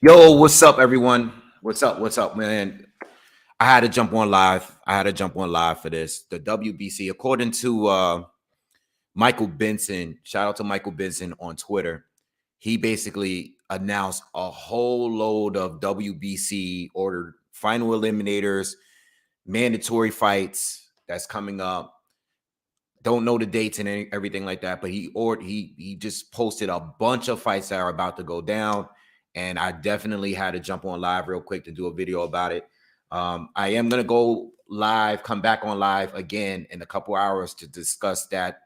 Yo, what's up, everyone? What's up, man? I had to jump on live. I had to jump on live for this. The WBC, according to Michael Benson, shout out to Michael Benson on Twitter. He basically announced a whole load of WBC ordered final eliminators, mandatory fights that's coming up. Don't know the dates and everything like that, but he just posted a bunch of fights that are about to go down, and I definitely had to jump on live real quick to do a video about it. I am gonna go live, come back on live again in a couple hours to discuss that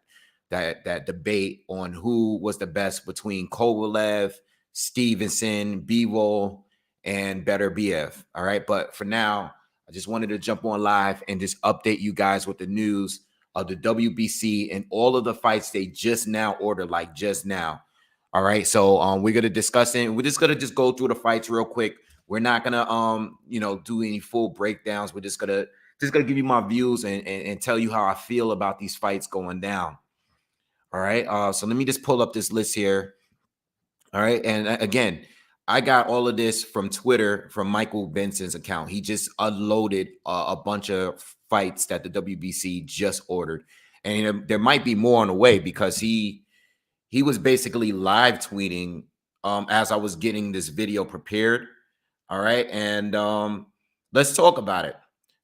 debate on who was the best between Kovalev, Stevenson, Bivol, and Beterbiev. All right, but for now, I just wanted to jump on live and just update you guys with the news of the WBC and all of the fights they just now ordered, like just now. All right, so we're gonna discuss it. We're just gonna go through the fights real quick. We're not gonna do any full breakdowns. We're just gonna give you my views and tell you how I feel about these fights going down. All right, so let me just pull up this list here. All right, and again, I got all of this from Twitter from Michael Benson's account. He just unloaded a bunch of fights that the WBC just ordered, and there might be more on the way because he was basically live tweeting as I was getting this video prepared. All right, and let's talk about it.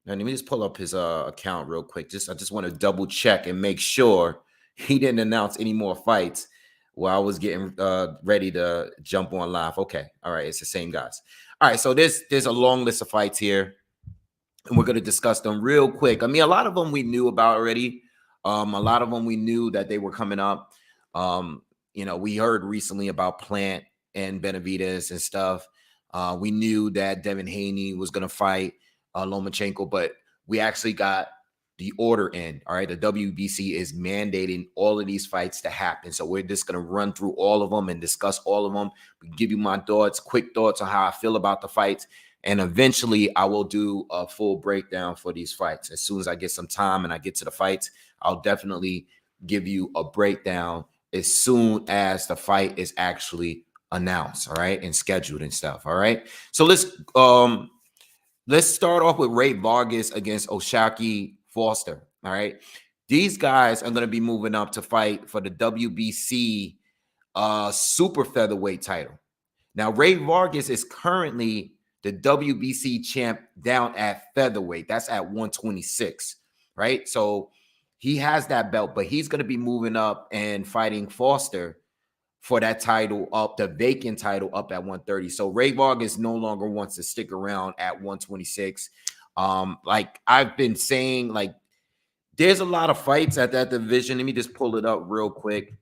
Now, let me just pull up his account real quick. I just want to double check and make sure he didn't announce any more fights while I was getting ready to jump on live. Okay, all right, it's the same guys. All right, so there's a long list of fights here, and we're going to discuss them real quick. I mean, a lot of them we knew about already. A lot of them we knew that they were coming up. We heard recently about Plant and Benavidez and stuff. We knew that Devin Haney was going to fight Lomachenko, but we actually got the order in. All right, the WBC is mandating all of these fights to happen, so we're just going to run through all of them and discuss all of them, give you my thoughts, quick thoughts on how I feel about the fights, and eventually I will do a full breakdown for these fights. As soon as I get some time and I get to the fights, I'll definitely give you a breakdown as soon as the fight is actually announced, all right, and scheduled and stuff. All right, so let's start off with Ray Vargas against Oshaki Fostor. All right, these guys are going to be moving up to fight for the WBC super featherweight title. Now, Ray Vargas is currently the WBC champ down at featherweight. That's at 126, right? So he has that belt, but he's going to be moving up and fighting Fostor for that title up, the vacant title up at 130. So Ray Vargas no longer wants to stick around at 126. Like I've been saying, like there's a lot of fights at that division. Let me just pull it up real quick.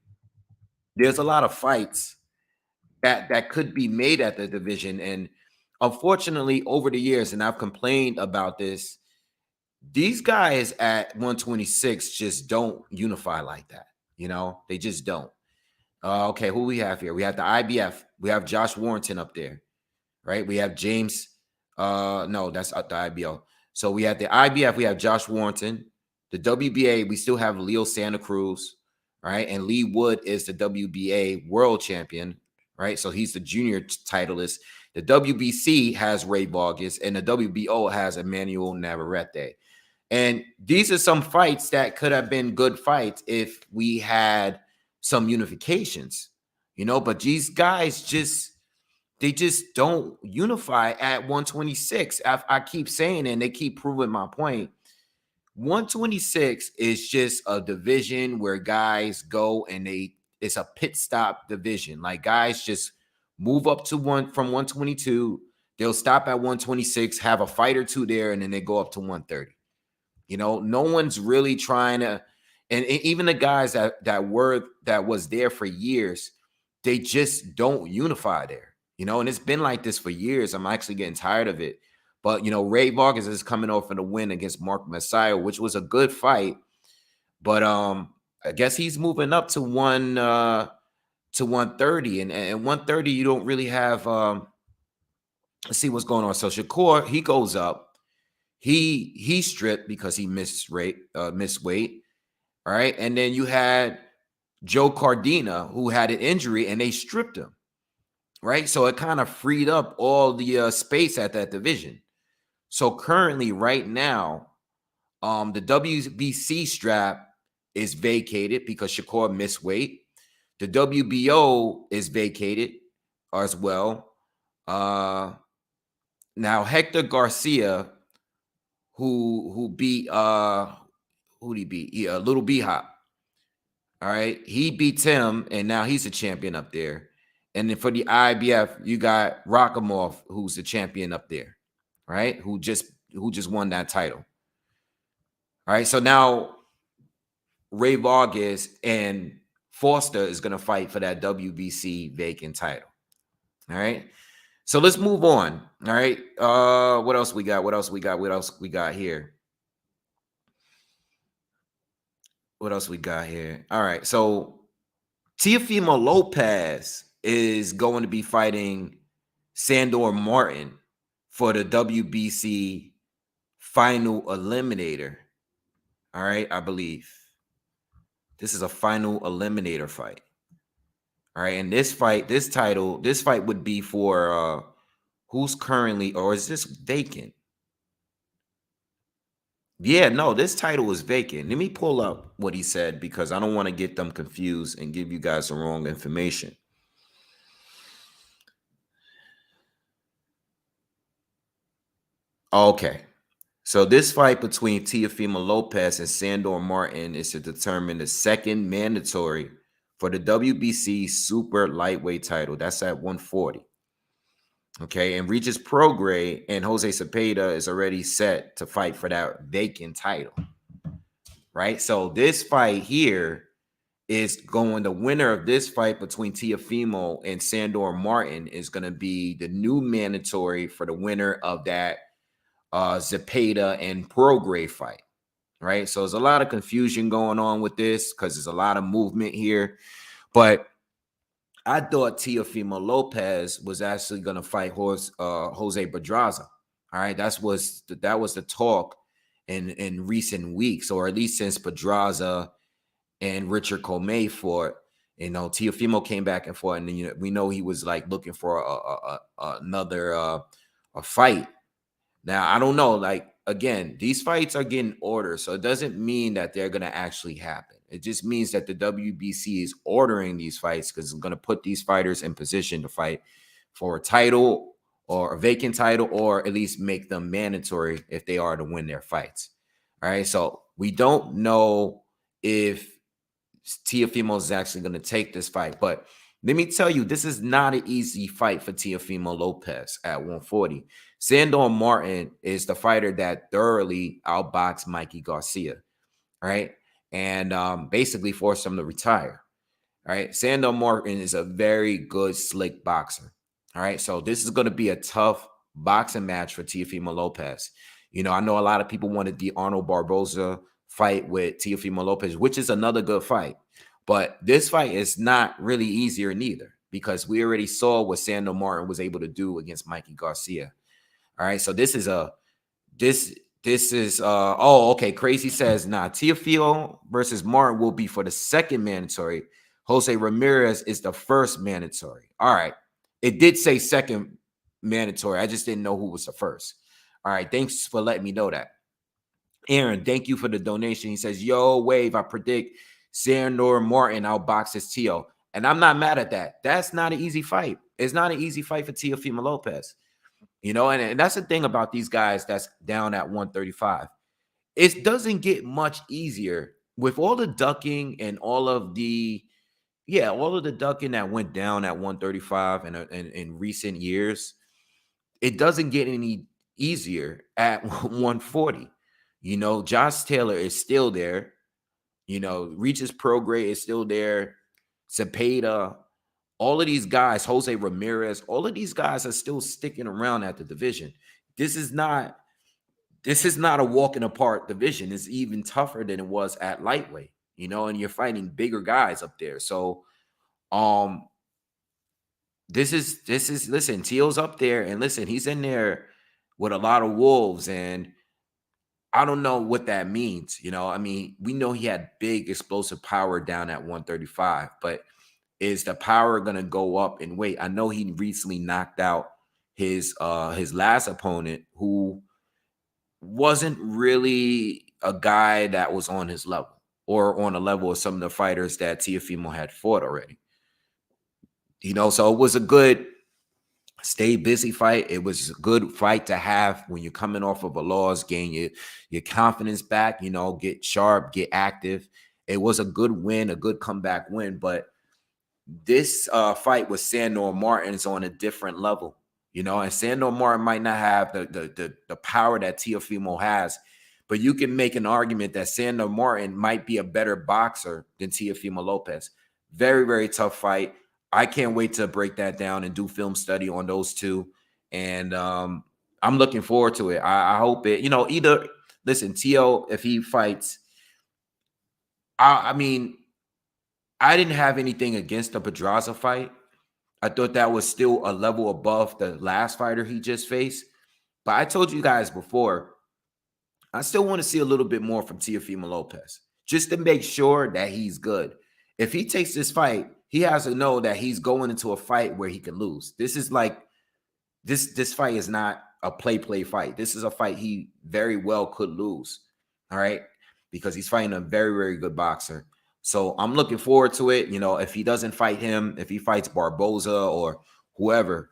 There's a lot of fights that could be made at the division. And unfortunately, over the years, and I've complained about this, these guys at 126 just don't unify like that. They just don't. Okay, who we have here? We have the IBF. We have Josh Warrington up there, right? We have James. No, that's the IBO. So we have the IBF. We have Josh Warrington. The WBA, we still have Leo Santa Cruz, right? And Lee Wood is the WBA world champion, right? So he's the junior titleist. The WBC has Ray Vargas, and the WBO has Emmanuel Navarrete. And these are some fights that could have been good fights if we had some unifications, but these guys just don't unify at 126. I keep saying, and they keep proving my point. 126 is just a division where guys go and it's a pit stop division. Like guys just move up to from 122. They'll stop at 126, have a fight or two there, and then they go up to 130. No one's really trying to. And even the guys that was there for years, they just don't unify there, and it's been like this for years. I'm actually getting tired of it. But, Ray Vargas is coming off in a win against Mark Messiah, which was a good fight. But I guess he's moving up to 130. And 130, you don't really have let's see what's going on. So Shakur, he goes up. He stripped because he missed weight. All right. And then you had Joe Cardina, who had an injury, and they stripped him. right? So it kind of freed up all the space at that division. So currently, right now, the WBC strap is vacated because Shakur missed weight. The WBO is vacated as well. Now Hector Garcia, who beat who did he beat? Little B Hop. All right, he beats him, and now he's a champion up there. And then for the IBF, you got Rakhimov, who's the champion up there, right? Who just won that title. All right, so now Ray Vargas and Fostor is going to fight for that WBC vacant title. All right. So let's move on. All right. What else we got? What else we got? What else we got here? What else we got here? All right. So Teofimo Lopez is going to be fighting Sandor Martin for the WBC final eliminator. All right, I believe. This is a final eliminator fight. All right, and this fight would be for who's currently, or is this vacant? Yeah, no, this title is vacant. Let me pull up what he said because I don't want to get them confused and give you guys the wrong information. Okay. So this fight between Teofimo Lopez and Sandor Martin is to determine the second mandatory for the WBC super lightweight title. That's at 140. Okay, and Regis Prograis and Jose Cepeda is already set to fight for that vacant title. Right? So this fight here is going, the winner of this fight between Teofimo and Sandor Martin is going to be the new mandatory for the winner of that Cepeda and Prograis fight. Right? So there's a lot of confusion going on with this because there's a lot of movement here. But I thought Teofimo Lopez was actually going to fight Jose Pedraza. All right, that was the talk in recent weeks, or at least since Pedraza and Richard Comey fought. You know, Teofimo came back and forth, and then, we know he was like looking for another a fight. Now I don't know. Like again, these fights are getting ordered, so it doesn't mean that they're going to actually happen. It just means that the WBC is ordering these fights because it's going to put these fighters in position to fight for a title or a vacant title, or at least make them mandatory if they are to win their fights. All right. So we don't know if Teofimo is actually going to take this fight, but let me tell you, this is not an easy fight for Teofimo Lopez at 140. Sandor Martin is the fighter that thoroughly outboxed Mikey Garcia, right? And basically forced him to retire. All right. Sandor Martin is a very good, slick boxer. All right. So this is going to be a tough boxing match for Teofimo Lopez. You know, I know a lot of people wanted the Arnold Barboza fight with Teofimo Lopez, which is another good fight. But this fight is not really easier neither, because we already saw what Sandor Martin was able to do against Mikey Garcia. All right. So this is okay. Crazy says, nah, Teofimo versus Martin will be for the second mandatory. Jose Ramirez is the first mandatory. All right. It did say second mandatory. I just didn't know who was the first. All right. Thanks for letting me know that. Aaron, thank you for the donation. He says, yo, Wave, I predict Sandor Martin outboxes Teo. And I'm not mad at that. That's not an easy fight. It's not an easy fight for Teofimo Lopez. You know, and that's the thing about these guys that's down at 135. It doesn't get much easier with all the ducking and all of the ducking that went down at 135 in recent years. It doesn't get any easier at 140. You know, Josh Taylor is still there. You know, Regis Prograis is still there. Cepeda, all of these guys, Jose Ramirez, all of these guys are still sticking around at the division. This is not a walk in the park division. It's even tougher than it was at lightweight, you know, and you're fighting bigger guys up there. So this is listen, Teal's up there, and listen, he's in there with a lot of wolves, and I don't know what that means. You know, I mean, we know he had big explosive power down at 135, but is the power going to go up in weight? I know he recently knocked out his last opponent, who wasn't really a guy that was on his level or on a level of some of the fighters that Teofimo had fought already. You know, so it was a good stay busy fight. It was a good fight to have when you're coming off of a loss, gain your confidence back, you know, get sharp, get active. It was a good win, a good comeback win. But this fight with Sandor Martin's on a different level, you know, and Sandor Martin might not have the power that Teofimo has, but you can make an argument that Sandor Martin might be a better boxer than Teofimo Lopez. Very, very tough fight. I can't wait to break that down and do film study on those two. And I'm looking forward to it. I hope it, you know, either, listen, Teo, if he fights, I mean, I didn't have anything against the Pedraza fight. I thought that was still a level above the last fighter he just faced. But I told you guys before, I still want to see a little bit more from Teofimo Lopez, just to make sure that he's good. If he takes this fight, he has to know that he's going into a fight where he can lose. This is like, this fight is not a play fight. This is a fight he very well could lose, all right? Because he's fighting a very, very good boxer. So I'm looking forward to it. You know, if he doesn't fight him, if he fights Barboza or whoever,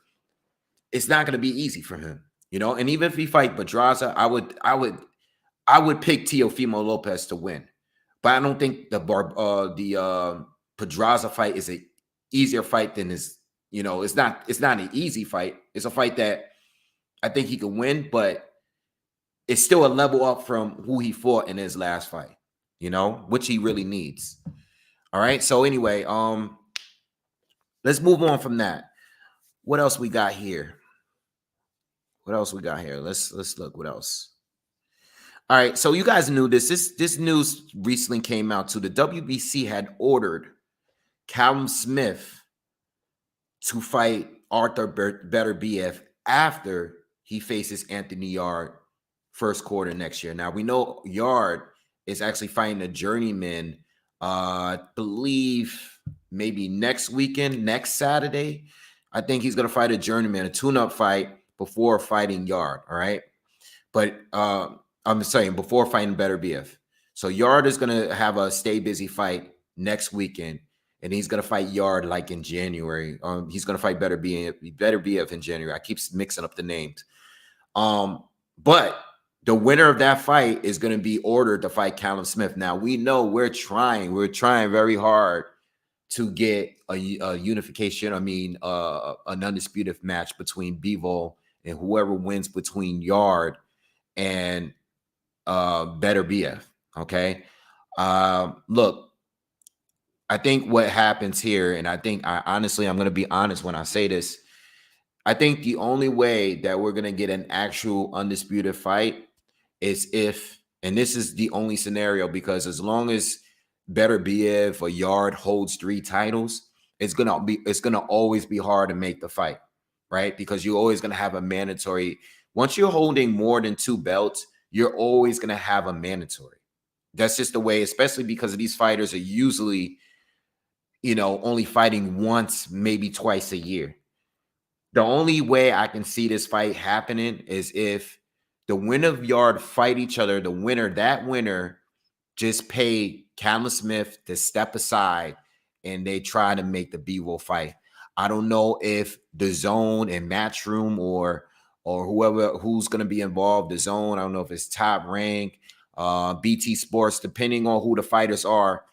it's not going to be easy for him, you know? And even if he fight Pedraza, I would pick Teofimo Lopez to win. But I don't think the Pedraza fight is an easier fight than his, you know, it's not an easy fight. It's a fight that I think he can win, but it's still a level up from who he fought in his last fight, you know, which he really needs. All right. So anyway, let's move on from that. What else we got here? Let's look what else. All right. So you guys knew this. This news recently came out too. The WBC had ordered Callum Smith to fight Arthur Beterbiev after he faces Anthony Yarde first quarter next year. Now we know Yarde is actually fighting a journeyman, I believe maybe next weekend, next Saturday. I think he's going to fight a journeyman, a tune-up fight before fighting Yarde, all right? But I'm saying before fighting Beterbiev. So Yarde is going to have a stay busy fight next weekend, and he's going to fight Yarde like in January. He's going to fight Beterbiev in January. I keep mixing up the names. But the winner of that fight is going to be ordered to fight Callum Smith. Now, we know we're trying very hard to get a unification. I mean, an undisputed match between Bivol and whoever wins between Yarde and Beterbiev. Okay. Look, I think what happens here, and I think honestly, I'm going to be honest when I say this. I think the only way that we're going to get an actual undisputed fight is if, and this is the only scenario, because as long as Beterbiev or Yarde holds 3 titles, it's gonna always be hard to make the fight, right? Because you're always gonna have a mandatory. Once you're holding more than 2 belts, you're always gonna have a mandatory. That's just the way, especially because these fighters are usually, you know, only fighting once, maybe twice a year. The only way I can see this fight happening is if the winner of Yarde fight each other. That winner just pay Callum Smith to step aside, and they try to make the Bivol fight. I don't know if the Zone and Matchroom or who's going to be involved, the Zone. I don't know if it's Top Rank, BT Sports, depending on who the fighters are.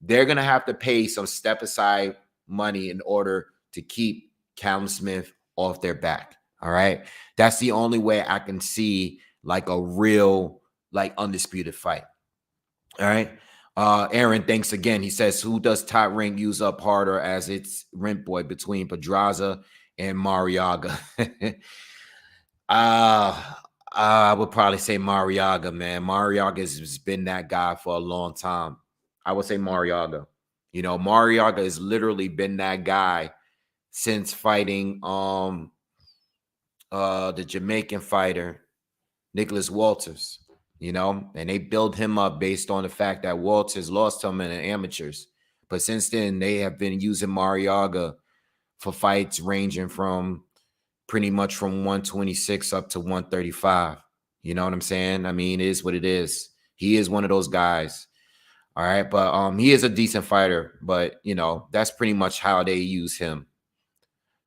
They're going to have to pay some step aside money in order to keep Callum Smith off their back. All right. That's the only way I can see like a real, like undisputed fight. All right. Aaron, thanks again. He says, who does Top Rank use up harder as its rent boy between Pedraza and Mariaga? I would probably say Mariaga, man. Mariaga has been that guy for a long time. I would say Mariaga. You know, Mariaga has literally been that guy since fighting the Jamaican fighter Nicholas Walters, you know, and they build him up based on the fact that Walters lost to him in the amateurs. But since then, they have been using Mariaga for fights ranging from pretty much from 126 up to 135. You know what I'm saying? I mean, it is what it is. He is one of those guys. All right, but he is a decent fighter, but you know, that's pretty much how they use him.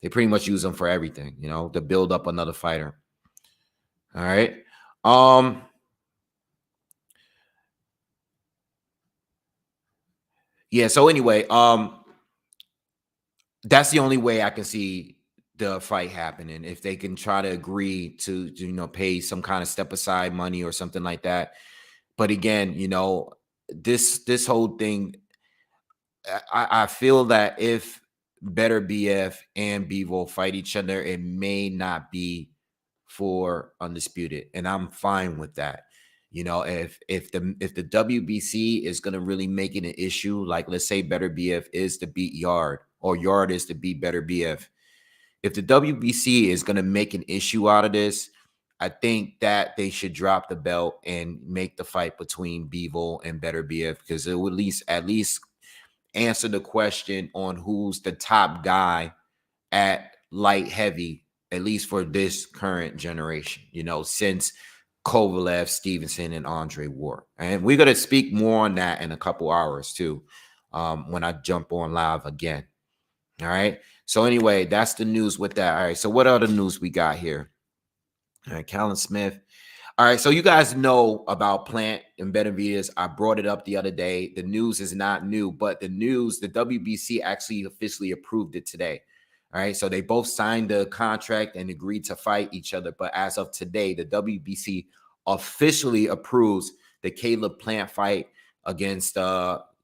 They pretty much use him for everything, you know, to build up another fighter. All right. Yeah, so anyway, that's the only way I can see the fight happening. If they can try to agree to you know, pay some kind of step aside money or something like that. But again, you know, this whole thing, I feel that if Beterbiev and Bivol fight each other, it may not be for undisputed, and I'm fine with that. You know, if the WBC is going to really make it an issue, like let's say Beterbiev is to beat Yarde or Yarde is to beat Beterbiev, if the WBC is going to make an issue out of this, I think that they should drop the belt and make the fight between Bivol and Beterbiev, because it would at least answer the question on who's the top guy at light heavy, at least for this current generation, you know, since Kovalev, Stevenson, and Andre Ward. And we're going to speak more on that in a couple hours too, when I jump on live again. All right. So anyway, that's the news with that. All right. So what other news we got here? All right. Callum Smith. All right. So you guys know about Plant and Benavidez. I brought it up the other day. The news is not new, but the WBC actually officially approved it today. All right. So they both signed the contract and agreed to fight each other. But as of today, the WBC officially approves the Caleb Plant fight against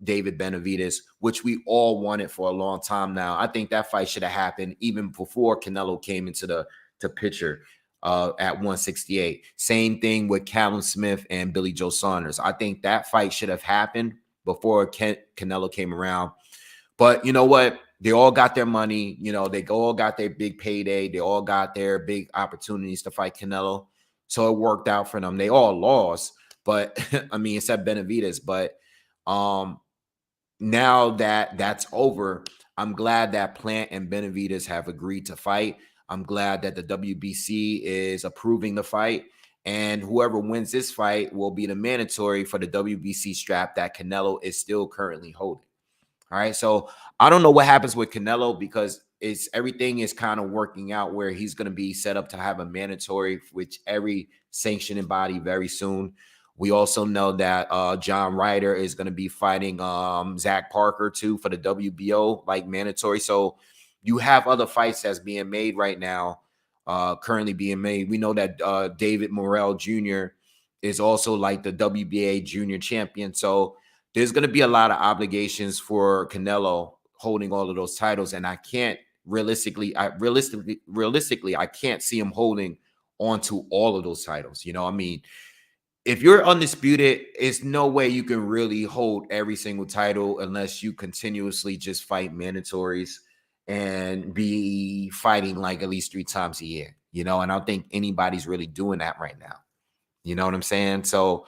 David Benavidez, which we all wanted for a long time now. I think that fight should have happened even before Canelo came into the picture at 168. Same thing with Callum Smith and Billy Joe Saunders. I think that fight should have happened before Canelo came around. But you know what? They all got their money. You know, they all got their big payday. They all got their big opportunities to fight Canelo. So it worked out for them. They all lost, but I mean, except Benavidez. But now that that's over, I'm glad that Plant and Benavidez have agreed to fight. I'm glad that the WBC is approving the fight. And whoever wins this fight will be the mandatory for the WBC strap that Canelo is still currently holding. All right. So I don't know what happens with Canelo, because everything is kind of working out where he's going to be set up to have a mandatory with every sanctioning body very soon. We also know that John Ryder is going to be fighting Zach Parker too for the WBO like mandatory. So you have other fights that's being made right now, currently being made. We know that David Morrell Jr. is also like the WBA junior champion. So there's going to be a lot of obligations for Canelo holding all of those titles, and I can't realistically, I can't see him holding on to all of those titles. You know, I mean, if you're undisputed, it's no way you can really hold every single title unless you continuously just fight mandatories and be fighting like at least 3 times a year. You know, and I don't think anybody's really doing that right now. You know what I'm saying? So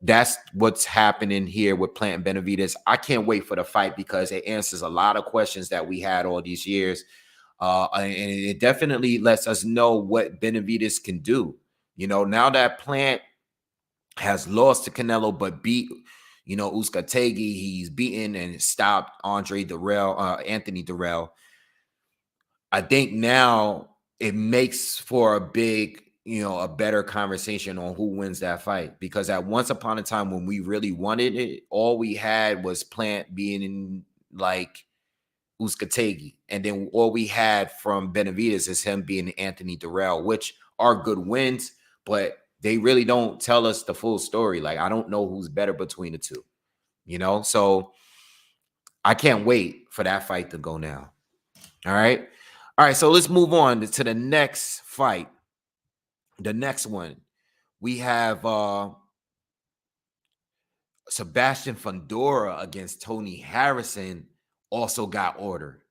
that's what's happening here with Plant and Benavidez. I can't wait for the fight because it answers a lot of questions that we had all these years. And it definitely lets us know what Benavidez can do. You know, now that Plant has lost to Canelo, but beat, you know, Uzcategui, he's beaten and stopped Anthony Dirrell. I think now it makes for a big, you know, a better conversation on who wins that fight, because at once upon a time when we really wanted it, all we had was Plant being in like Uzcategui, and then all we had from Benavidez is him being Anthony Dirrell, which are good wins, but they really don't tell us the full story. Like, I don't know who's better between the two, you know? So I can't wait for that fight to go now. All right. All right. So let's move on to the next fight. The next one, we have Sebastian Fundora against Tony Harrison also got ordered.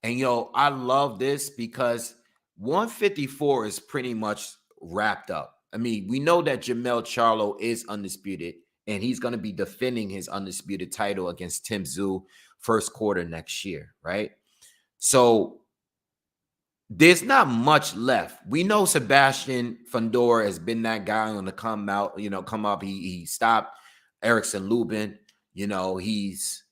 And, you know, I love this because 154 is pretty much wrapped up. I mean, we know that Jermell Charlo is undisputed, and he's going to be defending his undisputed title against Tim Tszyu first quarter next year, right? So there's not much left. We know Sebastian Fundora has been that guy on the come up. He stopped Erickson Lubin. He's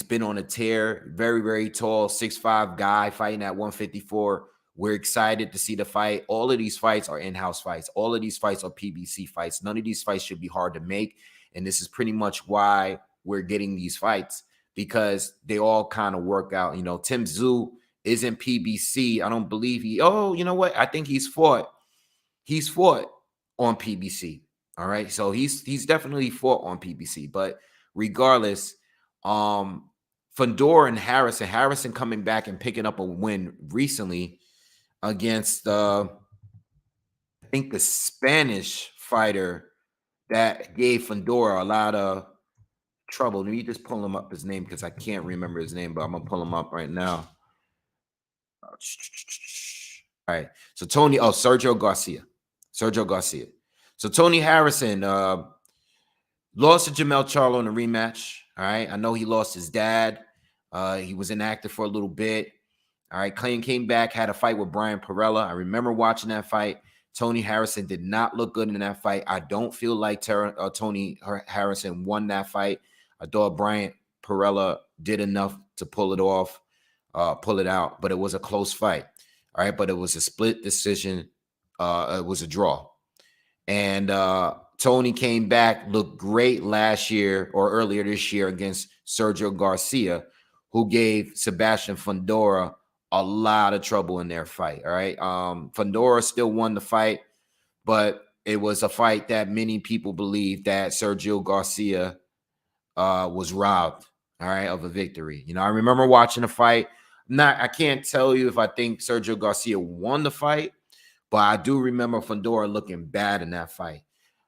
been on a tear. Very, very tall, 6'5" guy fighting at 154. We're excited to see the fight. All of these fights are in-house fights. All of these fights are PBC fights. None of these fights should be hard to make. And this is pretty much why we're getting these fights, because they all kind of work out. Tim Tszyu isn't PBC. I don't believe you know what? I think he's fought on PBC. All right. So he's definitely fought on PBC. But regardless, Fundora and Harrison coming back and picking up a win recently against I think the Spanish fighter that gave Fundora a lot of trouble. Let me just pull him up his name because I can't remember his name, but I'm gonna pull him up right now. All right. So Sergio Garcia. So Tony Harrison lost to Jermell Charlo in a rematch. All right. I know he lost his dad. He was inactive for a little bit. All right. Came back, had a fight with Brian Perella. I remember watching that fight. Tony Harrison did not look good in that fight. I don't feel like Tony Harrison won that fight. I thought Brian Perella did enough to pull it off, pull it out, but it was a close fight. All right. But it was a split decision. It was a draw. And Tony came back, looked great last year or earlier this year against Sergio Garcia, who gave Sebastian Fundora a lot of trouble in their fight. All right. Fundora still won the fight, but it was a fight that many people believe that Sergio Garcia was robbed, all right, of a victory. I remember watching the fight. I can't tell you if I think Sergio Garcia won the fight, but I do remember Fundora looking bad in that fight.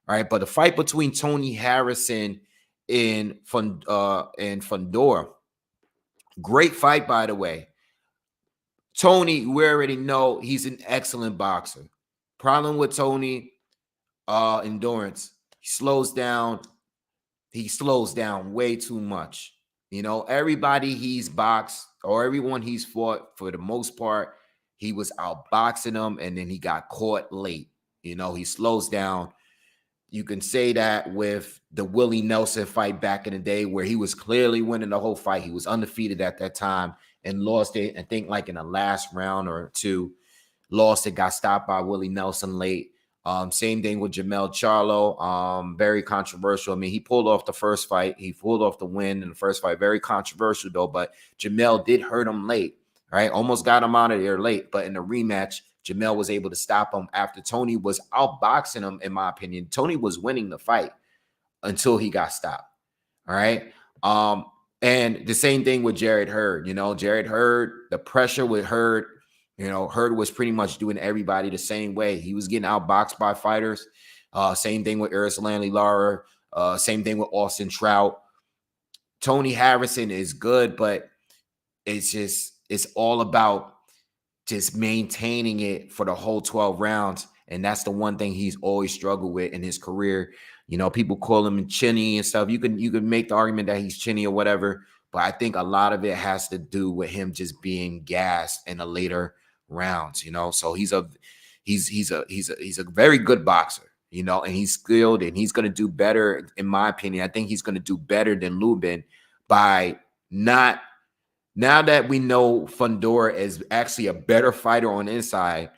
All right. But the fight between Tony Harrison and Fundora, great fight, by the way. Tony, we already know he's an excellent boxer. Problem with Tony, endurance. He slows down way too much. Everybody he's boxed or everyone he's fought, for the most part, he was outboxing them, and then he got caught late. He slows down. You can say that with the Willie Nelson fight back in the day, where he was clearly winning the whole fight. He was undefeated at that time and lost it. I think like in the last round or two, lost it, got stopped by Willie Nelson late. Same thing with Jermell Charlo. Very controversial. I mean, he pulled off the first fight. He pulled off the win in the first fight. Very controversial though, but Jermell did hurt him late, right? Almost got him out of there late, but in the rematch, Jermell was able to stop him after Tony was outboxing him, in my opinion. Tony was winning the fight until he got stopped. All right. And the same thing with Jarrett Hurd. Jarrett Hurd, the pressure with Hurd, Hurd was pretty much doing everybody the same way. He was getting outboxed by fighters. Same thing with Erislandy Lara. Same thing with Austin Trout. Tony Harrison is good, but it's all about just maintaining it for the whole 12 rounds. And that's the one thing he's always struggled with in his career. People call him chinny and stuff. You can make the argument that he's chinny or whatever, but I think a lot of it has to do with him just being gassed in the later rounds. So he's a very good boxer, and he's skilled, and he's going to do better, in my opinion. I think he's going to do better than Lubin by not. Now that we know Fundora is actually a better fighter on the inside,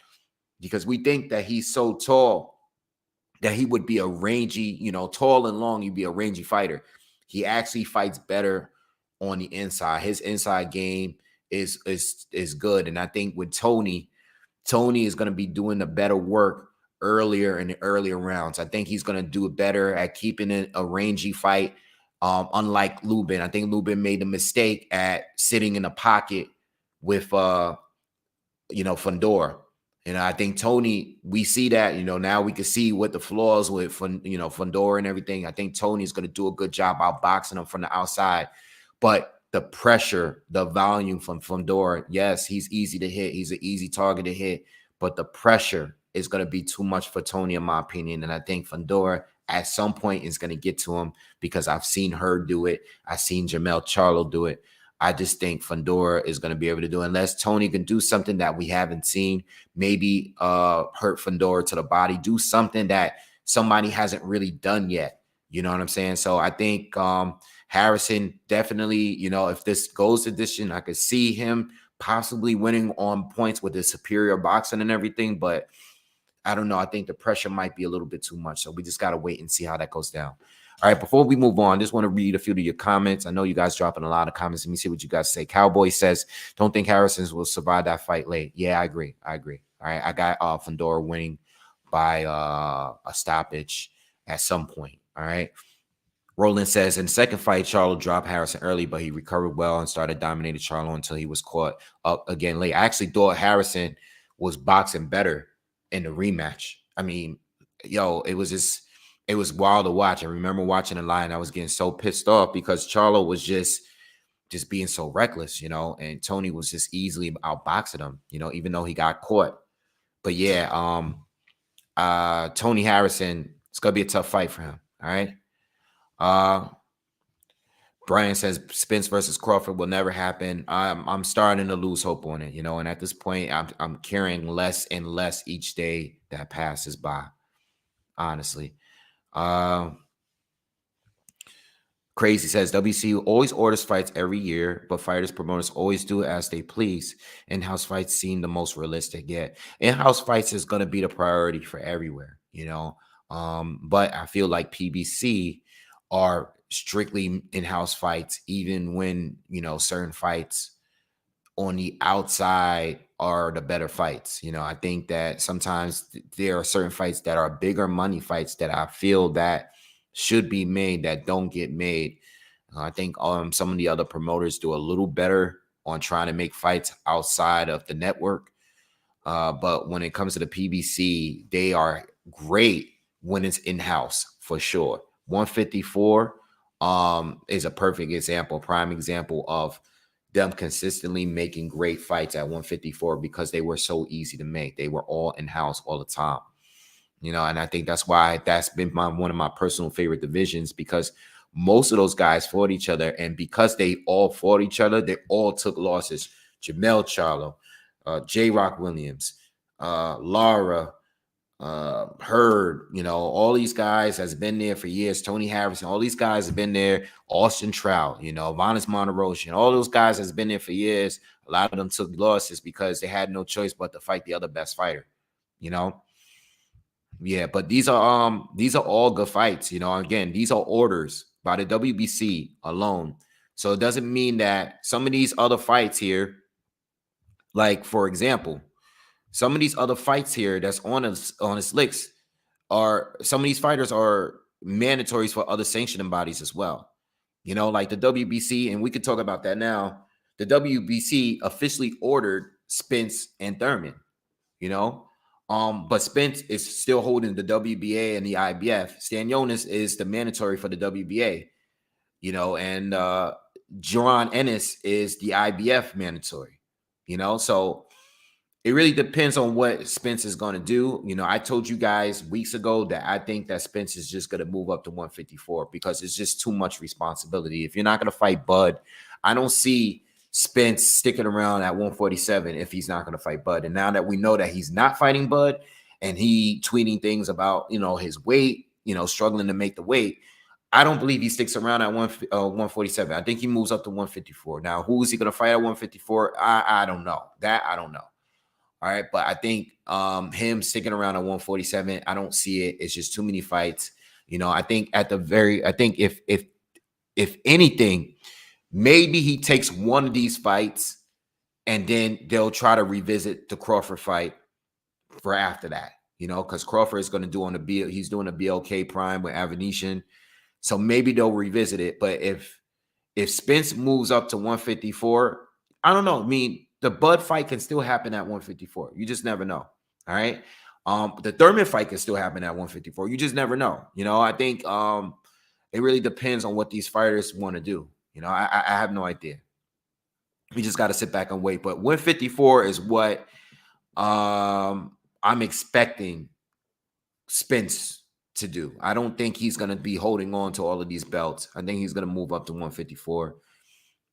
because we think that he's so tall that he would be a rangy, tall and long, he'd be a rangy fighter. He actually fights better on the inside. His inside game is good. And I think with Tony is going to be doing the better work earlier in the earlier rounds. I think he's going to do it better at keeping it a rangy fight. Unlike Lubin, I think Lubin made a mistake at sitting in a pocket with, Fundora. I think Tony, we see that, now we can see what the flaws with, Fundora and everything. I think Tony's going to do a good job outboxing him from the outside. But the pressure, the volume from Fundora, yes, he's easy to hit. He's an easy target to hit. But the pressure is going to be too much for Tony, in my opinion. And I think Fundora at some point is going to get to him, because I've seen her do it. I've seen Jermell Charlo do it. I just think Fundora is going to be able to do, unless Tony can do something that we haven't seen, maybe hurt Fundora to the body, do something that somebody hasn't really done yet. You know what I'm saying? So I think Harrison definitely, you know, if this goes to decision, I could see him possibly winning on points with his superior boxing and everything. But I don't know. I think the pressure might be a little bit too much. So we just got to wait and see how that goes down. All right, before we move on, just want to read a few of your comments. I know you guys dropping a lot of comments. Let me see what you guys say. Cowboy says, don't think Harrison's will survive that fight late. Yeah, I agree. All right, I got Fundora winning by a stoppage at some point. All right. Roland says, in the second fight, Charlo dropped Harrison early, but he recovered well and started dominating Charlo until he was caught up again late. I actually thought Harrison was boxing better in the rematch. I mean, yo, it was wild to watch. I remember watching the line. I was getting so pissed off because Charlo was just being so reckless, you know, and Tony was just easily outboxing him, you know, even though he got caught. But yeah, Tony Harrison, it's gonna be a tough fight for him. All right. Brian says Spence versus Crawford will never happen. I'm starting to lose hope on it, you know, and at this point, I'm carrying less and less each day that passes by. Honestly, Crazy says WC always orders fights every year, but fighters promoters always do it as they please. In-house fights seem the most realistic. Yeah, in-house fights is going to be the priority for everywhere, you know. But I feel like PBC are strictly in-house fights, even when, you know, certain fights on the outside are the better fights. You know, I think that sometimes there are certain fights that are bigger money fights that I feel that should be made that don't get made. I think some of the other promoters do a little better on trying to make fights outside of the network. But when it comes to the PBC, they are great when it's in-house for sure. 154 is a perfect example, prime example of them consistently making great fights at 154 because they were so easy to make. They were all in-house all the time. You know, and I think that's why that's been one of my personal favorite divisions, because most of those guys fought each other. And because they all fought each other, they all took losses. Jamel Charlo, J. Rock Williams, Lara, Hurd, you know, all these guys has been there for years. Tony Harrison, all these guys have been there. Austin Trout, you know, Vanis Monterosian, all those guys has been there for years. A lot of them took losses because they had no choice but to fight the other best fighter, you know. Yeah, but these are all good fights, you know. Again, these are orders by the WBC alone. So it doesn't mean that some of these other fights here, like for example, some of these other fights here that's on this list are, some of these fighters are mandatories for other sanctioning bodies as well. You know, like the WBC, and we could talk about that now. The WBC officially ordered Spence and Thurman, you know. But Spence is still holding the WBA and the IBF. Stanionis is the mandatory for the WBA, you know, and Jaron Ennis is the IBF mandatory, you know. So it really depends on what Spence is going to do. You know, I told you guys weeks ago that I think that Spence is just going to move up to 154 because it's just too much responsibility. If you're not going to fight Bud, I don't see Spence sticking around at 147 if he's not going to fight Bud. And now that we know that he's not fighting Bud and he tweeting things about, you know, his weight, you know, struggling to make the weight, I don't believe he sticks around at 147. I think he moves up to 154. Now, who is he going to fight at 154? I don't know. That I don't know. All right, but I think him sticking around at 147, I don't see it. It's just too many fights. You know, I think if anything, maybe he takes one of these fights and then they'll try to revisit the Crawford fight for after that, you know, because Crawford is going to do he's doing a BLK prime with Avenetian. So maybe they'll revisit it. But if Spence moves up to 154, I don't know. I mean, the Bud fight can still happen at 154. You just never know. All right. The Thurman fight can still happen at 154. You just never know. You know, I think it really depends on what these fighters want to do. You know, I have no idea. We just got to sit back and wait. But 154 is what I'm expecting Spence to do. I don't think he's going to be holding on to all of these belts. I think he's going to move up to 154.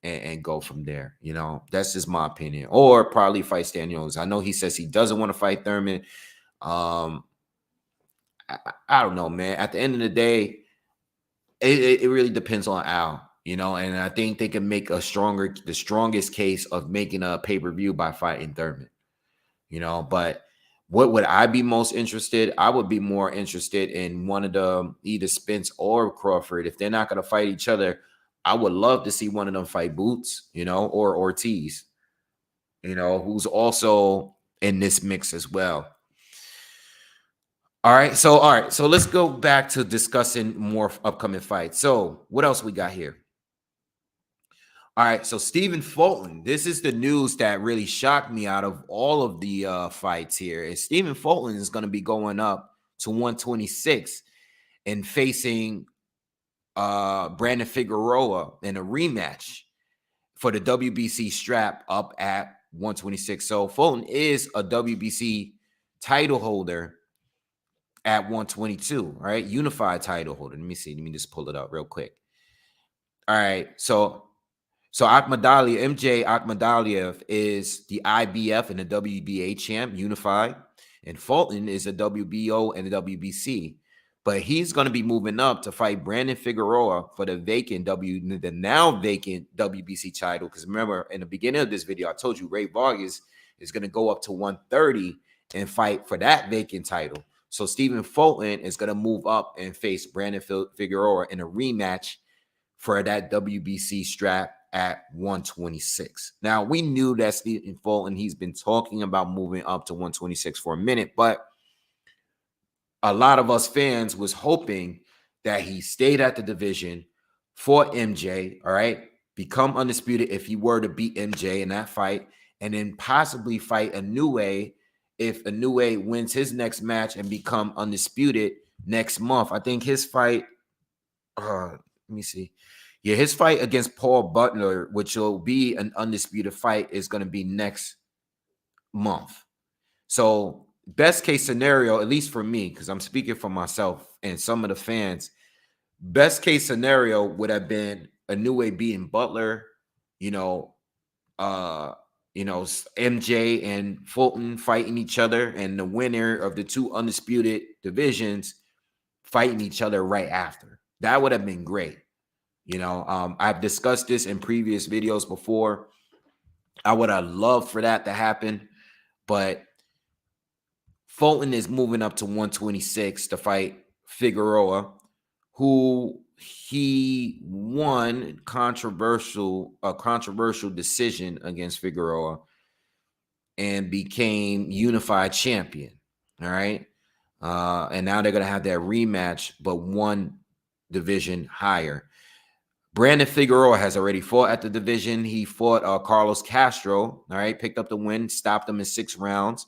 and go from there. You know, that's just my opinion. Or probably fight Stanios. I know he says he doesn't want to fight Thurman. I don't know, man. At the end of the day, it really depends on Al, you know, and I think they can make the strongest case of making a pay-per-view by fighting Thurman, you know. But what would I be most interested? I would be more interested in one of the either Spence or Crawford. If they're not going to fight each other, I would love to see one of them fight Boots, you know, or Ortiz, you know, who's also in this mix as well. All right, so let's go back to discussing more upcoming fights. So what else we got here? All right, so Stephen Fulton. This is the news that really shocked me out of all of the fights here. Is Stephen Fulton is going to be going up to 126 and facing Brandon Figueroa in a rematch for the WBC strap up at 126. So Fulton is a WBC title holder at 122, right? Unified title holder. Let me see. Let me just pull it up real quick. All right. So MJ Akhmadaliev is the IBF and the WBA champ, unified. And Fulton is a WBO and the WBC. But he's going to be moving up to fight Brandon Figueroa for the now vacant WBC title. Because remember, in the beginning of this video, I told you Ray Vargas is going to go up to 130 and fight for that vacant title. So Stephen Fulton is going to move up and face Brandon Figueroa in a rematch for that WBC strap at 126. Now, we knew that Stephen Fulton, he's been talking about moving up to 126 for a minute, but a lot of us fans was hoping that he stayed at the division for MJ, all right? Become undisputed if he were to beat MJ in that fight, and then possibly fight Inoue if Inoue wins his next match and become undisputed next month. I think his fight, let me see. Yeah, his fight against Paul Butler, which will be an undisputed fight, is going to be next month. So best case scenario, at least for me, because I'm speaking for myself and some of the fans, best case scenario would have been Inoue beating Butler, MJ and Fulton fighting each other, and the winner of the two undisputed divisions fighting each other right after. That would have been great. I've discussed this in previous videos before. I would have loved for that to happen, but Fulton is moving up to 126 to fight Figueroa, who he won a controversial decision against Figueroa and became unified champion. All right. And now they're going to have that rematch, but one division higher. Brandon Figueroa has already fought at the division. He fought Carlos Castro. All right. Picked up the win, stopped him in 6 rounds.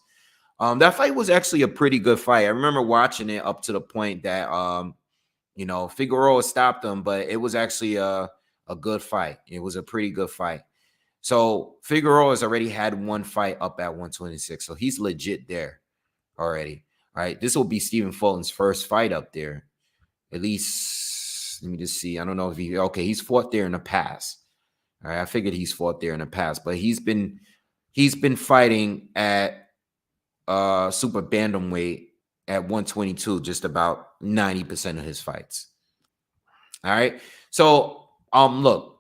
That fight was actually a pretty good fight. I remember watching it up to the point that, Figueroa stopped him, but it was actually a good fight. It was a pretty good fight. So Figueroa has already had one fight up at 126. So he's legit there already. All right. This will be Stephen Fulton's first fight up there. At least, let me just see. I don't know if he's fought there in the past. All right. I figured he's fought there in the past, but he's been fighting at super bantamweight at 122 just about 90% of his fights. All right. So look,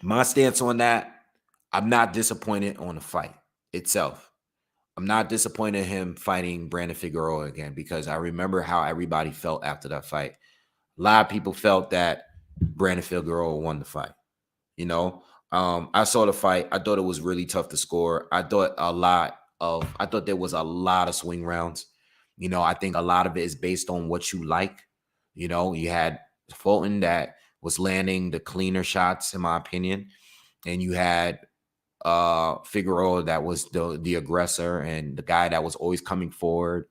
my stance on that, I'm not disappointed on the fight itself. I'm not disappointed in him fighting Brandon Figueroa again, because I remember how everybody felt after that fight. A lot of people felt that Brandon Figueroa won the fight. I saw the fight. I thought it was really tough to score. I thought there was a lot of swing rounds. I think a lot of it is based on what you like. You had Fulton that was landing the cleaner shots, in my opinion. And you had Figueroa that was the aggressor and the guy that was always coming forward.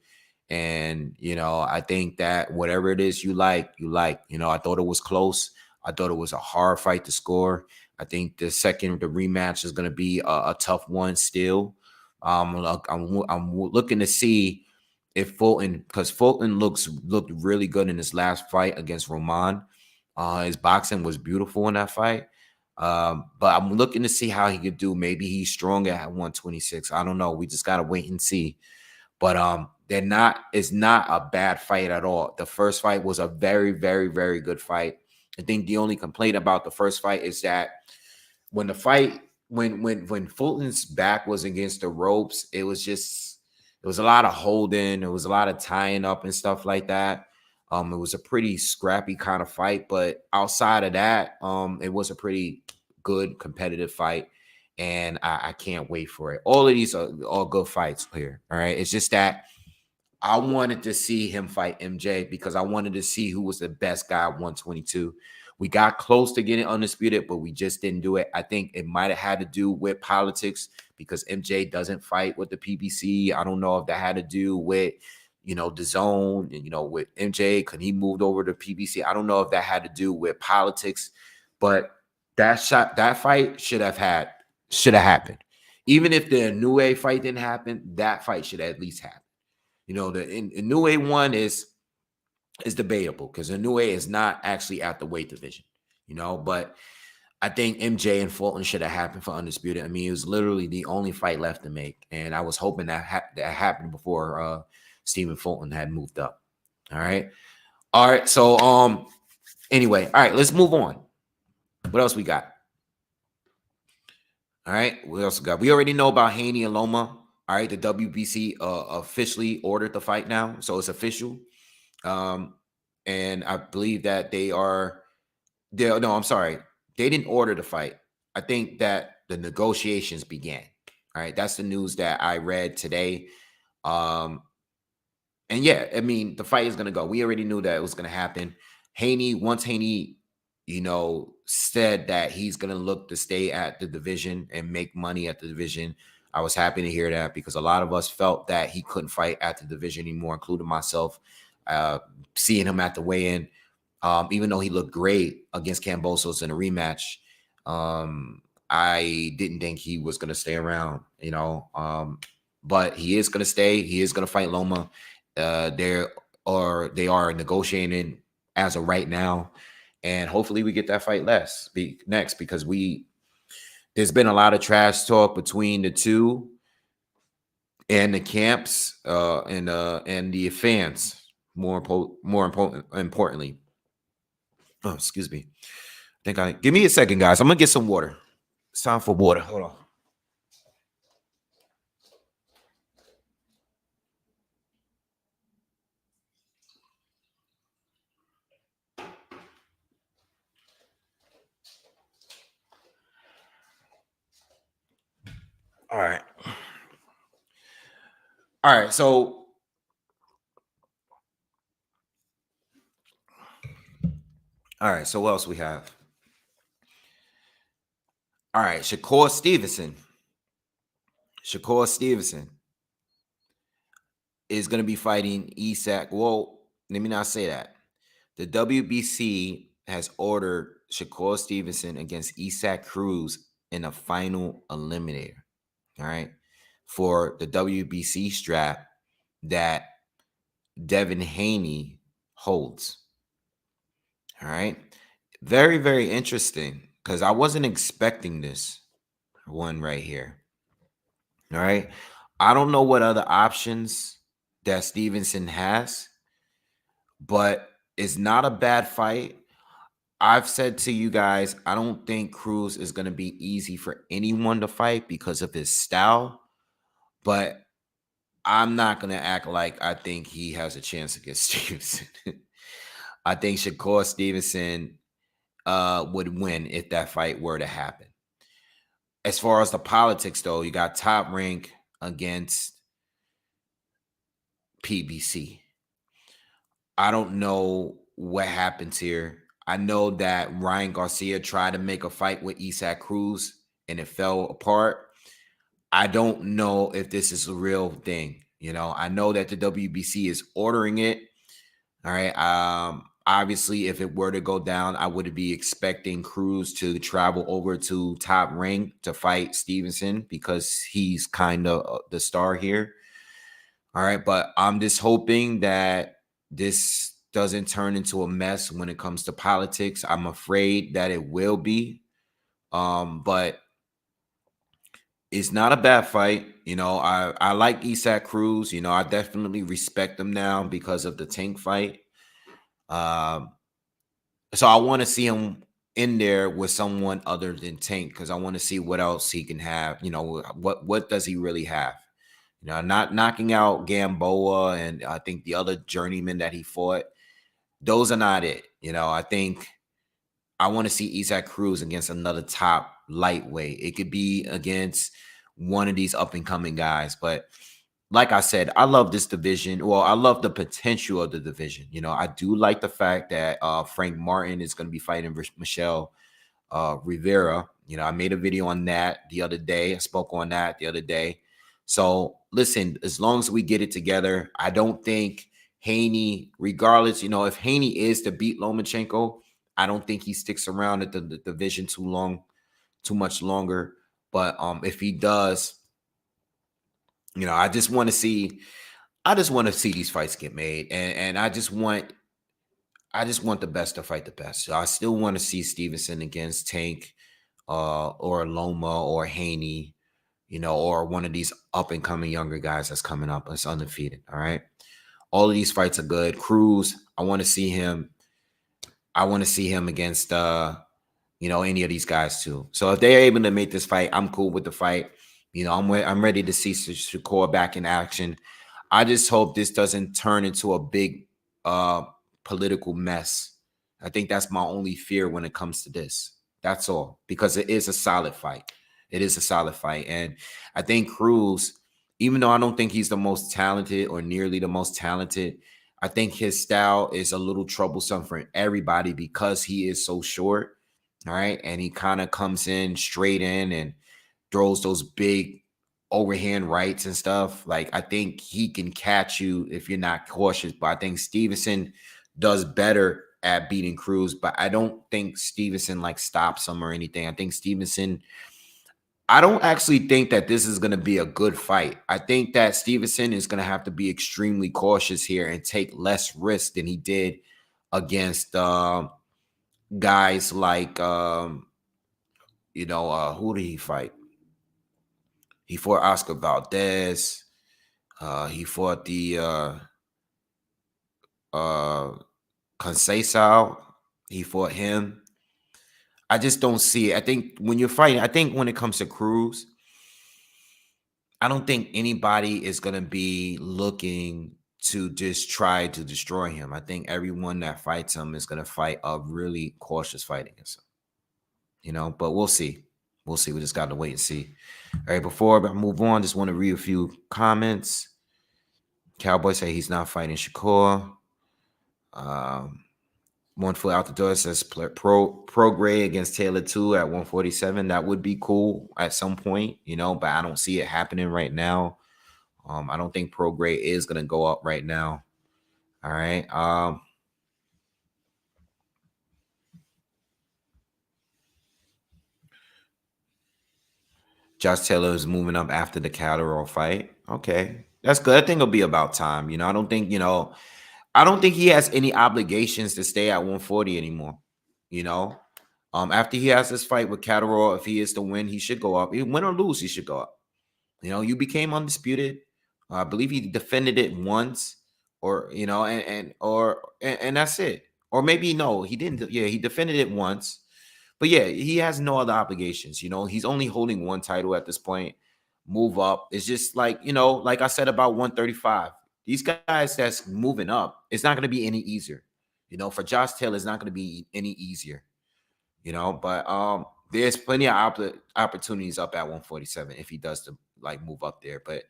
And, I think that whatever it is you like. I thought it was close. I thought it was a hard fight to score. I think the rematch is going to be a tough one still. I'm looking to see if Fulton, because Fulton looked really good in his last fight against Roman. His boxing was beautiful in that fight. But I'm looking to see how he could do. Maybe he's stronger at 126. I don't know. We just gotta wait and see. But it's not a bad fight at all. The first fight was a very, very, very good fight. I think the only complaint about the first fight is that when the fight when Fulton's back was against the ropes, it was a lot of holding, it was a lot of tying up and stuff like that. It was a pretty scrappy kind of fight, but outside of that, it was a pretty good competitive fight, and I can't wait for it. All of these are all good fights here. All right, it's just that I wanted to see him fight MJ because I wanted to see who was the best guy at 122. We got close to getting undisputed, but we just didn't do it. I think it might have had to do with politics because MJ doesn't fight with the PBC. I don't know if that had to do with, the zone, and, with MJ, could he moved over to PBC? I don't know if that had to do with politics, but that fight should have happened. Even if the Inoue fight didn't happen, that fight should at least happen. The Inoue one is debatable because Inoue is not actually at the weight division, but I think MJ and Fulton should have happened for undisputed. I mean, it was literally the only fight left to make, and I was hoping that happened before Stephen Fulton had moved up. All right. So anyway, all right, let's move on. What else we got? All right, what else we got? We already know about Haney and Loma. All right, the WBC officially ordered the fight now, so it's official. And I believe that I'm sorry, they didn't order the fight. I think that the negotiations began. All right, that's the news that I read today. And yeah, I mean, the fight is gonna go. We already knew that it was gonna happen. Once Haney, said that he's gonna look to stay at the division and make money at the division. I was happy to hear that because a lot of us felt that he couldn't fight at the division anymore, including myself. Seeing him at the weigh-in, even though he looked great against Kambosos in a rematch, I didn't think he was going to stay around, but he is going to stay. He is going to fight Loma. They are negotiating as of right now, and hopefully we get that fight next because there's been a lot of trash talk between the two and the camps and the fans. More importantly. Oh, excuse me. Give me a second, guys. I'm gonna get some water. It's time for water. Hold on. All right. So what else we have? All right, Shakur Stevenson is going to be fighting Isak. Well, let me not say that. The WBC has ordered Shakur Stevenson against Isak Cruz in a final eliminator. All right, for the WBC strap that Devin Haney holds. All right, very, very interesting because I wasn't expecting this one right here. All right, I don't know what other options that Stevenson has, but it's not a bad fight. I've said to you guys, I don't think Cruz is going to be easy for anyone to fight because of his style, but I'm not going to act like I think he has a chance against Stevenson. I think Shakur Stevenson would win if that fight were to happen. As far as the politics, though, you got Top Rank against PBC. I don't know what happens here. I know that Ryan Garcia tried to make a fight with Isak Cruz and it fell apart. I don't know if this is a real thing. I know that the WBC is ordering it. All right. Obviously, if it were to go down, I would be expecting Cruz to travel over to Top Rank to fight Stevenson because he's kind of the star here. All right. But I'm just hoping that this doesn't turn into a mess when it comes to politics. I'm afraid that it will be. But it's not a bad fight. You know, I like Isaac Cruz. You know, I definitely respect him now because of the Tank fight. So I want to see him in there with someone other than Tank because I want to see what else he can have. You know, what does he really have? You know, not knocking out Gamboa and I think the other journeyman that he fought. Those are not it. You know, I think I want to see Isaac Cruz against another top lightweight. It could be against one of these up and coming guys, but like I said, I love this division. Well, I love the potential of the division. You know, I do like the fact that Frank Martin is going to be fighting Michelle Rivera. You know, I made a video on that the other day. I spoke on that the other day. So listen, as long as we get it together, I don't think Haney, regardless, you know, if Haney is to beat Lomachenko, I don't think he sticks around at the division too much longer. But if he does, you know, I just want to see these fights get made, and I just want the best to fight the best. So I still want to see Stevenson against Tank, or Loma or Haney, you know, or one of these up and coming younger guys that's coming up that's undefeated. All right, all of these fights are good. Cruz, I want to see him. I want to see him against you know, any of these guys too. So if they're able to make this fight, I'm cool with the fight. You know, I'm ready to see Shakur back in action. I just hope this doesn't turn into a big political mess. I think that's my only fear when it comes to this. That's all, because it is a solid fight. It is a solid fight. And I think Cruz, even though I don't think he's the most talented or nearly the most talented, I think his style is a little troublesome for everybody because he is so short. All right. And he kind of comes in straight in and throws those big overhand rights and stuff. Like, I think he can catch you if you're not cautious. But I think Stevenson does better at beating Cruz. But I don't think Stevenson like stops him or anything. I think Stevenson, I don't actually think that this is going to be a good fight. I think that Stevenson is going to have to be extremely cautious here and take less risk than he did against guys like, you know, who did he fight? He fought Oscar Valdez. He fought the Conceição. He fought him. I just don't see it. I think when you're fighting, I think when it comes to Cruz, I don't think anybody is going to be looking to just try to destroy him. I think everyone that fights him is going to fight a really cautious fight against him. You know, but we'll see. We'll see. We just got to wait and see. All right, before I move on, just want to read a few comments. Cowboy say he's not fighting Shakur. One foot out the door says pro grade against Taylor 2 at 147. That would be cool at some point, you know, but I don't see it happening right now. I don't think pro grade is going to go up right now. All right. Josh Taylor is moving up after the Catterall fight. Okay. That's good. I think it'll be about time. You know, I don't think, you know, I don't think he has any obligations to stay at 140 anymore. You know, after he has this fight with Catterall, if he is to win, he should go up. Win or lose, he should go up. You know, you became undisputed. I believe he defended it once, or you know, and that's it. Or maybe no, he didn't. Yeah, he defended it once, but yeah, he has no other obligations. You know, he's only holding one title at this point. Move up. It's just like, you know, like I said about 135. These guys that's moving up, it's not going to be any easier. You know, for Josh Taylor, it's not going to be any easier. You know, but there's plenty of opportunities up at 147 if he does to like move up there. But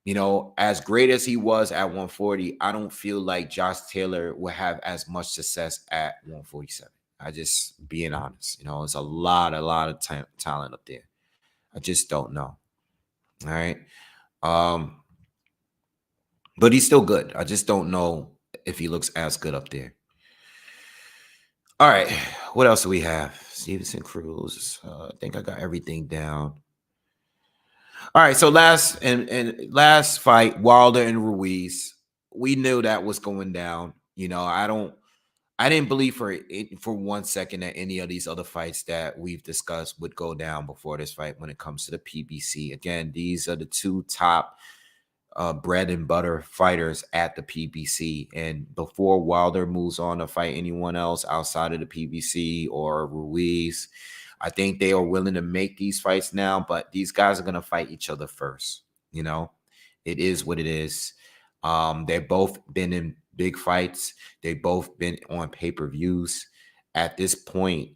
you know, as great as he was at 140, I don't feel like Josh Taylor will have as much success at 147. I just being honest, you know, it's a lot of talent up there. I just don't know. All right. But he's still good. I just don't know if he looks as good up there. All right. What else do we have? Stevenson, Cruz. I think I got everything down. All right. So last fight, Wilder and Ruiz. We knew that was going down. You know, I don't I didn't believe for 1 second that any of these other fights that we've discussed would go down before this fight when it comes to the PBC. Again, these are the two top bread and butter fighters at the PBC. And before Wilder moves on to fight anyone else outside of the PBC or Ruiz, I think they are willing to make these fights now, but these guys are going to fight each other first. You know, it is what it is. They've both been in big fights. They've both been on pay-per-views. At this point,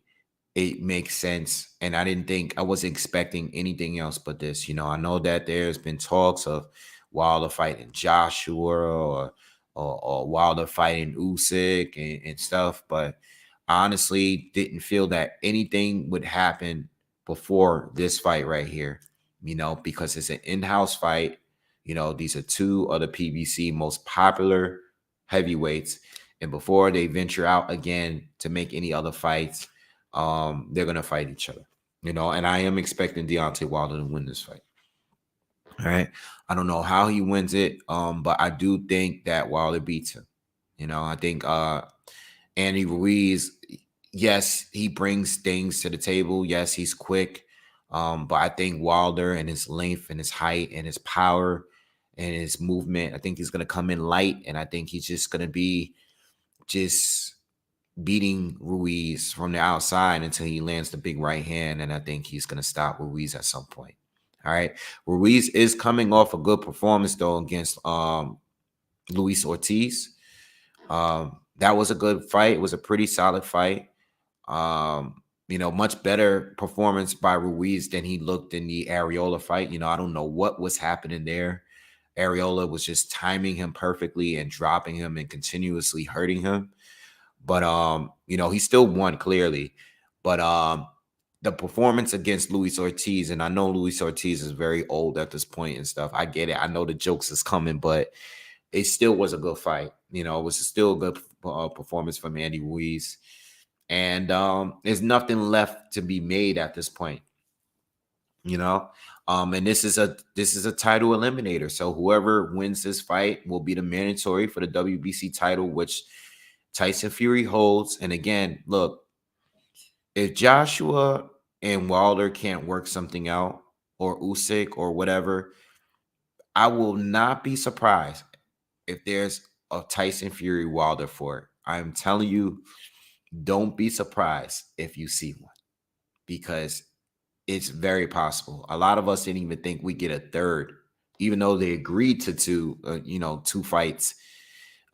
it makes sense. And I wasn't expecting anything else but this. You know, I know that there's been talks of Wilder fighting Joshua or Wilder fighting Usyk and stuff, but I honestly didn't feel that anything would happen before this fight right here, you know, because it's an in-house fight. You know, these are two of the PBC most popular heavyweights, and before they venture out again to make any other fights, they're gonna fight each other, you know. And I am expecting Deontay Wilder to win this fight. All right. I don't know how he wins it, but I do think that Wilder beats him. You know, I think Andy Ruiz, yes, he brings things to the table. Yes, he's quick. But I think Wilder and his length and his height and his power and his movement, I think he's going to come in light. And I think he's just going to be just beating Ruiz from the outside until he lands the big right hand. And I think he's going to stop Ruiz at some point. All right. Ruiz is coming off a good performance, though, against Luis Ortiz. That was a good fight. It was a pretty solid fight. You know, much better performance by Ruiz than he looked in the Areola fight. You know, I don't know what was happening there. Areola was just timing him perfectly and dropping him and continuously hurting him. But, you know, he still won clearly. But the performance against Luis Ortiz, and I know Luis Ortiz is very old at this point and stuff. I get it. I know the jokes is coming, but it still was a good fight. You know, it was still a good performance from Andy Ruiz. And there's nothing left to be made at this point, you know. And this is a title eliminator. So whoever wins this fight will be the mandatory for the WBC title, which Tyson Fury holds. And again, look, if Joshua and Wilder can't work something out, or Usyk or whatever, I will not be surprised if there's a Tyson Fury Wilder for it. I'm telling you, don't be surprised if you see one, because it's very possible. A lot of us didn't even think we get a third, even though they agreed to two fights.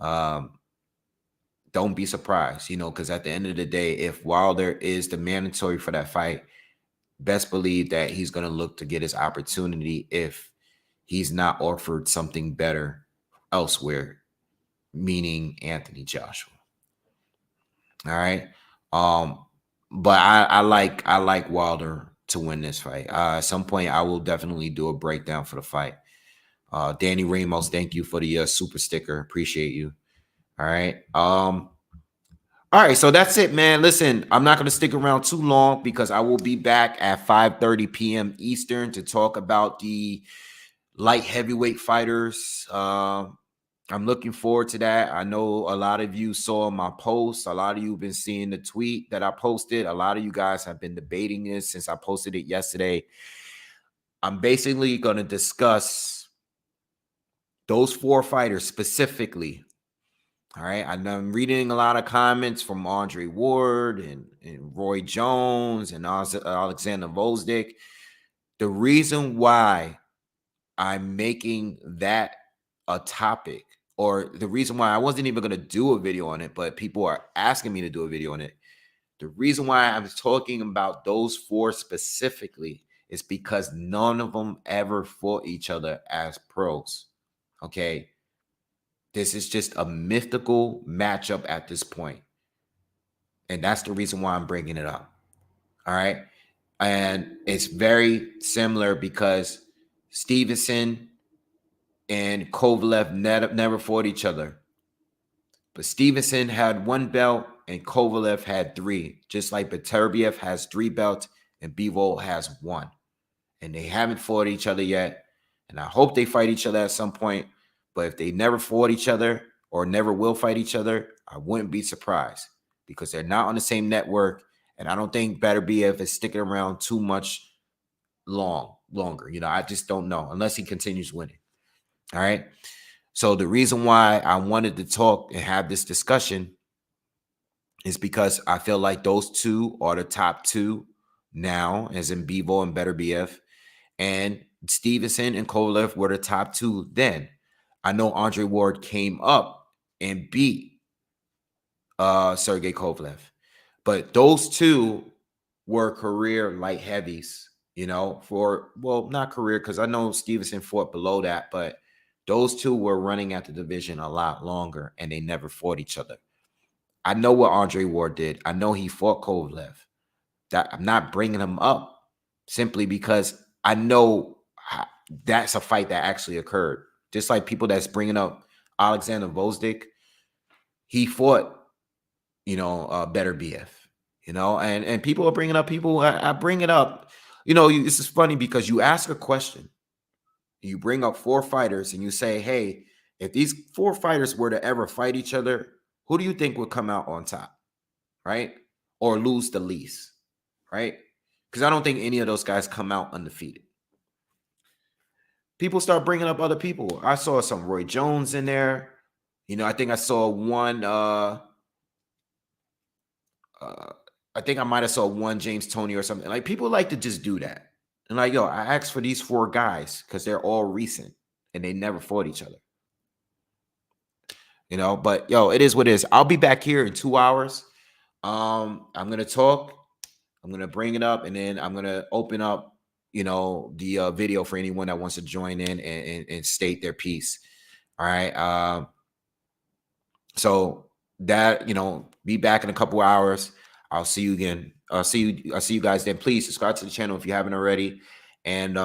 Don't be surprised, you know, because at the end of the day, if Wilder is the mandatory for that fight, best believe that he's going to look to get his opportunity if he's not offered something better elsewhere, meaning Anthony Joshua. All right. But I like Wilder to win this fight. At some point, I will definitely do a breakdown for the fight. Danny Ramos, thank you for the super sticker. Appreciate you. All right. All right. So that's it, man. Listen, I'm not going to stick around too long because I will be back at 5:30 p.m. Eastern to talk about the light heavyweight fighters. I'm looking forward to that. I know a lot of you saw my post. A lot of you have been seeing the tweet that I posted. A lot of you guys have been debating this since I posted it yesterday. I'm basically going to discuss those four fighters specifically. All right. I'm reading a lot of comments from Andre Ward and Roy Jones and Alexander Volzdik. The reason why I'm making that a topic, or the reason why I wasn't even going to do a video on it, but people are asking me to do a video on it. The reason why I'm talking about those four specifically is because none of them ever fought each other as pros. Okay. This is just a mythical matchup at this point. And that's the reason why I'm bringing it up. All right. And it's very similar because Stevenson and Kovalev never fought each other. But Stevenson had 1 belt and Kovalev had 3. Just like Beterbiev has 3 belts and Bivol has 1. And they haven't fought each other yet. And I hope they fight each other at some point. But if they never fought each other or never will fight each other, I wouldn't be surprised. because they're not on the same network. And I don't think Beterbiev is sticking around too much longer. You know, I just don't know unless he continues winning. All right. So the reason why I wanted to talk and have this discussion is because I feel like those two are the top two now, as in Bivol and Beterbiev, and Stevenson and Kovalev were the top two then. I know Andre Ward came up and beat Sergey Kovalev, but those two were career light heavies, you know, well, not career, because I know Stevenson fought below that, but those two were running at the division a lot longer, and they never fought each other. I know what Andre Ward did. I know he fought Kovalev. That I'm not bringing him up simply because I know that's a fight that actually occurred. Just like people that's bringing up Alexander Vozdik, he fought, you know, Beterbiev, you know, and people are bringing up people. I bring it up. You know, this is funny because you ask a question, you bring up 4 fighters, and you say, hey, if these 4 fighters were to ever fight each other, who do you think would come out on top, right? Or lose the least, right? Because I don't think any of those guys come out undefeated. People start bringing up other people. I saw some Roy Jones in there. You know, I think I saw one. I think I might have saw one James Toney or something. Like, people like to just do that. And like, yo, I asked for these 4 guys because they're all recent and they never fought each other. You know, but yo, it is what it is. I'll be back here in 2 hours. I'm gonna talk. I'm gonna bring it up, and then I'm gonna open up, you know, the video for anyone that wants to join in and state their piece. All right. So that, you know, be back in a couple hours. I'll see you again. I'll see you guys then. Please subscribe to the channel if you haven't already, and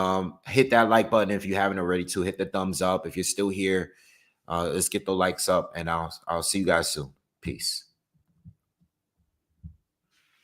hit that like button if you haven't already too. Hit the thumbs up if you're still here. Let's get the likes up, and I'll see you guys soon. Peace.